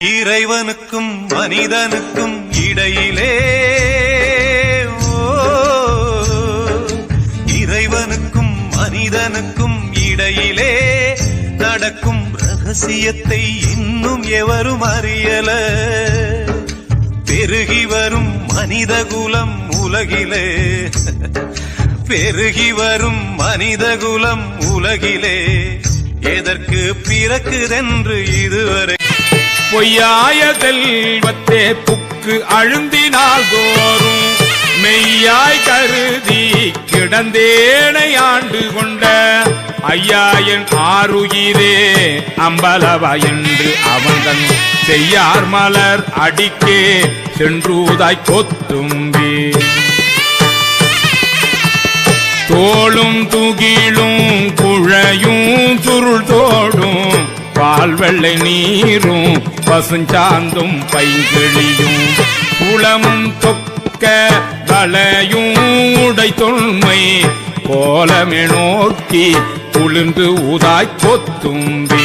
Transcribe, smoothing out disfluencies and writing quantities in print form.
இறைவனுக்கும் மனிதனுக்கும் இடையிலே இறைவனுக்கும் மனிதனுக்கும் இடையிலே நடக்கும் ரகசியத்தை இன்னும் எவரும் அறியல. பெருகி வரும் மனிதகுலம் உலகிலே, பெருகி வரும் மனிதகுலம் உலகிலே எதற்கு பிறக்குதென்று இதுவரை பொய்யாய செல்வத்தே புக்கு அழுந்தினால் தோறும் மெய்யாய் கருதி கிடந்தேனை ஆண்டு கொண்ட ஐயாயன் ஆறுயிரே அம்பலவா என்று அவன் செய்யார் மலர் அடிக்கே சென்றூதாய் கொத்தும்பி தோளும் துகிலும் குழையும் சுருள் தோடும் பால் வெள்ளை நீரும் பசுஞ்சாந்தும் பைங்கிளியும் குளமும் தொக்க வளையும் உடை தொன்மை கோலமே நோக்கி குளிர்ந்து ஊதாய் கொத்தும்பி